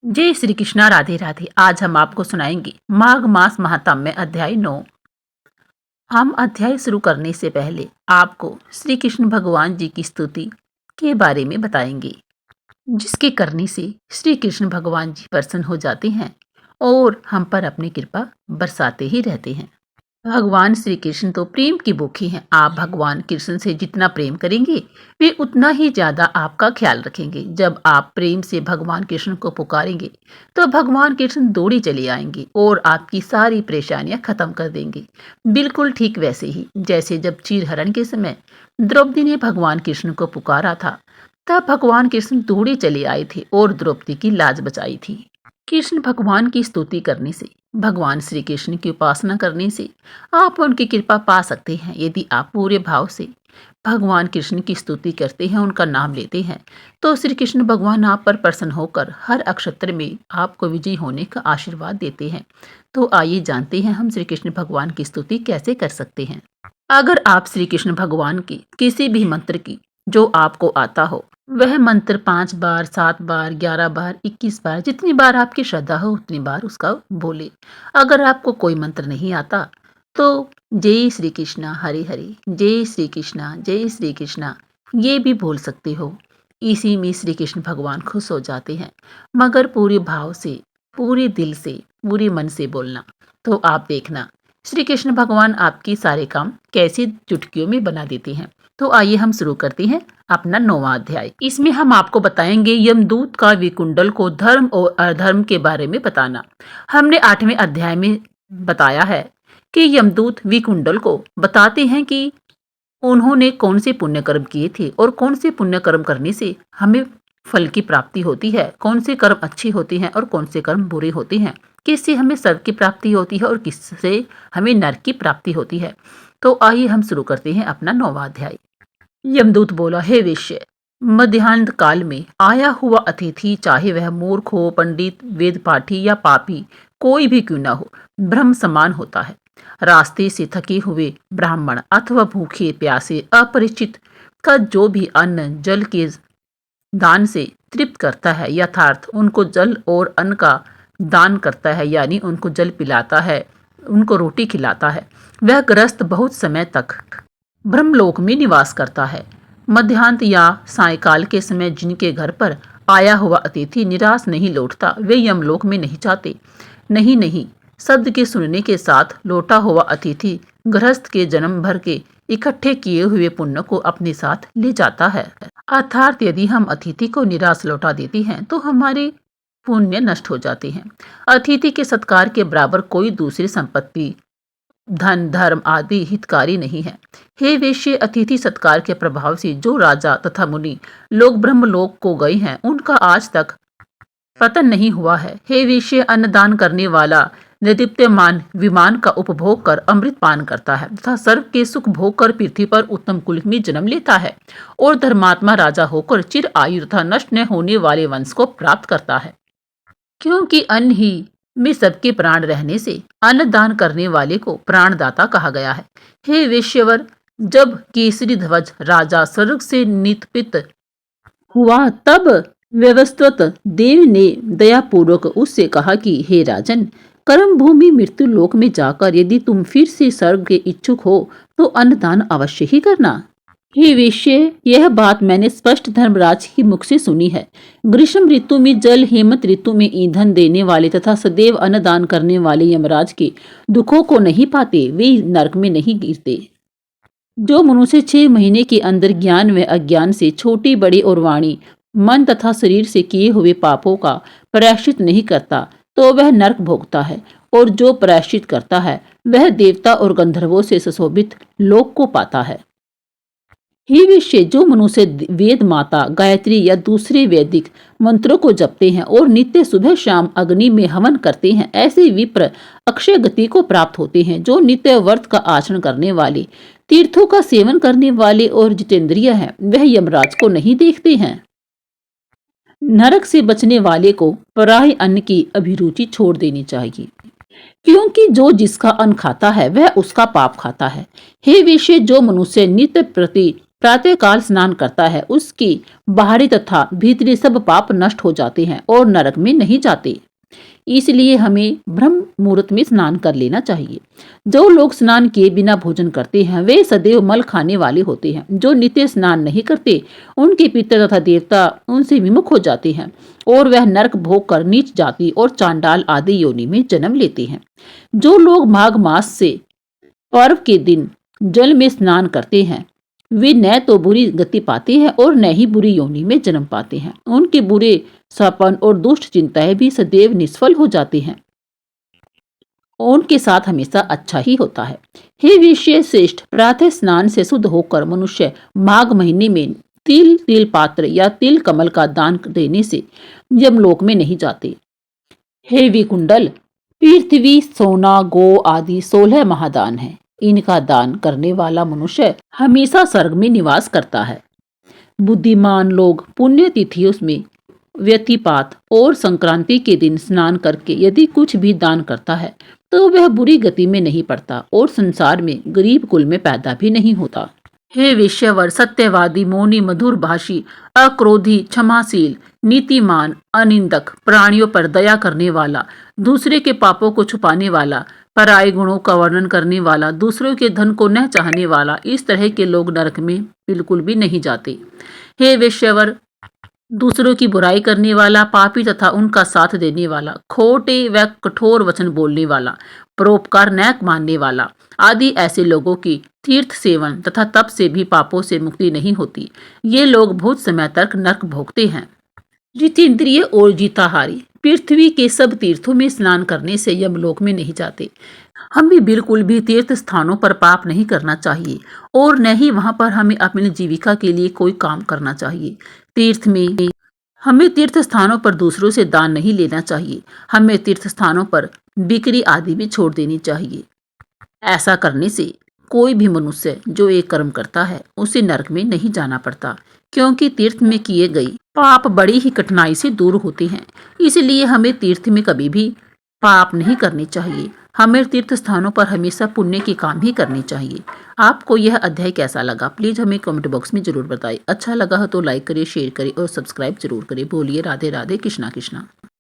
जय श्री कृष्णा। राधे राधे। आज हम आपको सुनाएंगे माघ मास महात्म्य अध्याय 9। हम अध्याय शुरू करने से पहले आपको श्री कृष्ण भगवान जी की स्तुति के बारे में बताएंगे, जिसके करने से श्री कृष्ण भगवान जी प्रसन्न हो जाते हैं और हम पर अपनी कृपा बरसाते ही रहते हैं। भगवान श्री कृष्ण तो प्रेम की भूखे हैं। आप भगवान कृष्ण से जितना प्रेम करेंगे वे उतना ही ज्यादा आपका ख्याल रखेंगे। जब आप प्रेम से भगवान कृष्ण को पुकारेंगे तो भगवान कृष्ण दौड़े चले आएंगे और आपकी सारी परेशानियां खत्म कर देंगे। बिल्कुल ठीक वैसे ही जैसे जब चीरहरण के समय द्रौपदी ने भगवान कृष्ण को पुकारा था, तब भगवान कृष्ण दौड़े चले आए थे और द्रौपदी की लाज बचाई थी। कृष्ण भगवान की स्तुति करने से, भगवान श्री कृष्ण की उपासना करने से आप उनकी कृपा पा सकते हैं। यदि आप पूरे भाव से भगवान कृष्ण की स्तुति करते हैं, उनका नाम लेते हैं, तो श्री कृष्ण भगवान आप पर प्रसन्न होकर हर अक्षत्र में आपको विजयी होने का आशीर्वाद देते हैं। तो आइए जानते हैं हम श्री कृष्ण भगवान की स्तुति कैसे कर सकते हैं। अगर आप श्री कृष्ण भगवान की किसी भी मंत्र की जो आपको आता हो, वह मंत्र 5 बार, 7 बार, 11 बार, 21 बार, जितनी बार आपकी श्रद्धा हो उतनी बार उसका बोले। अगर आपको कोई मंत्र नहीं आता तो जय श्री कृष्णा हरे हरे, जय श्री कृष्णा, जय श्री कृष्णा, ये भी बोल सकते हो। इसी में श्री कृष्ण भगवान खुश हो जाते हैं, मगर पूरे भाव से, पूरे दिल से, पूरे मन से बोलना। तो आप देखना श्री कृष्ण भगवान आपके सारे काम कैसे चुटकियों में बना देते हैं। तो आइए हम शुरू करते हैं अपना 9वां अध्याय। इसमें हम आपको बताएंगे यमदूत का विकुंडल को धर्म और अधर्म के बारे में बताना। हमने 8वें अध्याय में बताया है कि यमदूत विकुंडल को बताते हैं कि उन्होंने कौन से पुण्य कर्म किए थे और कौन से पुण्य कर्म करने से हमें फल की प्राप्ति होती है, कौन से कर्म अच्छे होते हैं और कौन से कर्म बुरे होते हैं, किससे हमें स्वर्ग की प्राप्ति होती है और किससे हमें नरक की प्राप्ति होती है। तो आइए हम शुरू करते हैं अपना 9वां अध्याय। यमदूत बोला, हे वेश्य, मध्याह्न काल में आया हुआ अतिथि, चाहे वह मूर्ख हो, पंडित, वेद पाठी या पापी, कोई भी क्यों न हो, ब्रह्म समान होता है। रास्ते से थके हुए ब्राह्मण अथवा भूखे प्यासे अपरिचित का जो भी अन्न जल के दान से तृप्त करता है, यथार्थ उनको जल और अन्न का दान करता है, यानी उनको जल पिलाता है, उनको रोटी खिलाता है, वह ग्रस्त बहुत समय तक ब्रह्मलोक में निवास करता है। मध्याह्न या सायकाल के समय जिनके घर पर आया हुआ अतिथि निराश नहीं लौटता, वे यमलोक में नहीं जाते। नहीं नहीं शब्द के सुनने के साथ लौटा हुआ अतिथि गृहस्थ के जन्म भर के इकट्ठे किए हुए पुण्य को अपने साथ ले जाता है। अर्थात यदि हम अतिथि को निराश लौटा देते हैं तो हमारे पुण्य नष्ट हो जाते हैं। अतिथि के सत्कार के बराबर कोई दूसरी संपत्ति, धन, धर्म आदि हितकारी नहीं है। हे वेश्य, अतिथि सत्कार के प्रभाव से जो राजा तथा मुनि लोग ब्रह्मलोक को गए हैं, उनका आज तक पतन नहीं हुआ है। हे वेश्य, अन्नदान करने वाला निर्दीप्यमान विमान का उपभोग कर अमृत पान करता है तथा सर्व के सुख भोग कर पृथ्वी पर उत्तम कुल में जन्म लेता है और धर्मात्मा राजा होकर चिर आयु तथा नष्ट न होने वाले वंश को प्राप्त करता है। क्योंकि अन्न ही में सबके प्राण रहने से अन्नदान करने वाले को प्राणदाता कहा गया है। हे वेश्यवर, जब केसरी ध्वज राजा स्वर्ग से नितपित हुआ, तब व्यवस्वत देव ने दयापूर्वक उससे कहा कि हे राजन, कर्म भूमि मृत्यु लोक में जाकर यदि तुम फिर से स्वर्ग के इच्छुक हो तो अन्नदान अवश्य ही करना। हे वेश्य, यह बात मैंने स्पष्ट धर्मराज के मुख से सुनी है। ग्रीष्म ऋतु में जल, हेमंत ऋतु में ईंधन देने वाले तथा सदैव अन्नदान करने वाले यमराज के दुखों को नहीं पाते, वे नरक में नहीं गिरते। जो मनुष्य 6 महीने के अंदर ज्ञान व अज्ञान से, छोटी बड़ी और वाणी, मन तथा शरीर से किए हुए पापों का प्रायश्चित नहीं करता, तो वह नरक भोगता है, और जो प्रायश्चित करता है वह देवता और गंधर्वों से सुशोभित लोक को पाता है। हे वेश्य, जो मनुष्य वेद माता, गायत्री या दूसरे वैदिक मंत्रों को जपते हैं और नित्य सुबह शाम अग्नि में हवन करते हैं, ऐसे विप्र अक्षय गति को प्राप्त होते हैं। जो नित्य व्रत का आचरण करने वाले, तीर्थों का सेवन करने वाले और जितेंद्रिय हैं, वह यमराज को नहीं देखते हैं। नरक से बचने वाले को पराय अन्न की अभिरुचि छोड़ देनी चाहिए, क्योंकि जो जिसका अन्न खाता है वह उसका पाप खाता है। हे वेश्य, जो मनुष्य नित्य प्रति प्रातःकाल स्नान करता है उसके बाहरी तथा भीतरी सब पाप नष्ट हो जाते हैं और नरक में नहीं जाते। इसलिए हमें ब्रह्म मुहूर्त में स्नान कर लेना चाहिए। जो लोग स्नान किए बिना भोजन करते हैं वे सदैव मल खाने वाले होते हैं। जो नित्य स्नान नहीं करते उनके पितर तथा देवता उनसे विमुख हो जाते हैं और वह नरक भोग कर नीच जाति और चांडाल आदि योनि में जन्म लेते हैं। जो लोग माघ मास से पर्व के दिन जल में स्नान करते हैं वे न तो बुरी गति पाते हैं और न ही बुरी योनि में जन्म पाते हैं। उनके बुरे सपन और दुष्ट चिंताएं भी सदैव निष्फल हो जाती हैं। उनके साथ हमेशा अच्छा ही होता है। हे विषय श्रेष्ठ, प्रातः स्नान से शुद्ध होकर मनुष्य माघ महीने में तिल पात्र या तिल कमल का दान देने से यमलोक में नहीं जाते। हे विकुंडल, पृथ्वी, सोना, गो आदि 16 महादान है। इनका दान करने वाला मनुष्य हमेशा स्वर्ग में निवास करता है। बुद्धिमान लोग पुण्य तिथियों में व्यतिपात और संक्रांति के दिन स्नान करके यदि कुछ भी दान करता है तो वह बुरी गति में नहीं पड़ता और संसार में गरीब कुल में पैदा भी नहीं होता। हे विश्ववर, सत्यवादी, मौनी, मधुर भाषी, अक्रोधी, क्षमाशील, नीतिमान, अनिंदक, प्राणियों पर दया करने वाला, दूसरे के पापों को छुपाने वाला, पराये गुणों का वर्णन करने वाला, दूसरों के धन को न चाहने वाला, इस तरह के लोग नरक में बिल्कुल भी नहीं जाते। हे विश्ववर, दूसरों की बुराई करने वाला, पापी तथा उनका साथ देने वाला, खोटे व कठोर वचन बोलने वाला, परोपकार न मानने वाला आदि ऐसे लोगों की तीर्थ सेवन तथा तप से भी पापों से मुक्ति नहीं होती। ये लोग बहुत समय तक नरक भोगते हैं। जितेंद्रिय और जीताहारी पृथ्वी के सब तीर्थों में स्नान करने से यमलोक में नहीं जाते। हमें बिल्कुल भी तीर्थ स्थानों पर पाप नहीं करना चाहिए और न ही वहां पर हमें अपनी जीविका के लिए कोई काम करना चाहिए। हमें तीर्थ स्थानों पर दूसरों से दान नहीं लेना चाहिए। हमें तीर्थ स्थानों पर बिक्री आदि भी छोड़ देनी चाहिए। ऐसा करने से कोई भी मनुष्य जो एक कर्म करता है उसे नरक में नहीं जाना पड़ता, क्योंकि तीर्थ में किए गए पाप बड़ी ही कठिनाई से दूर होते हैं। इसलिए हमें तीर्थ में कभी भी पाप नहीं करने चाहिए। हमें तीर्थ स्थानों पर हमेशा पुण्य के काम ही करने चाहिए। आपको यह अध्याय कैसा लगा प्लीज हमें कमेंट बॉक्स में जरूर बताएं। अच्छा लगा हो तो लाइक करिए, शेयर करिए और सब्सक्राइब जरूर करिए। बोलिए राधे राधे, कृष्णा कृष्णा।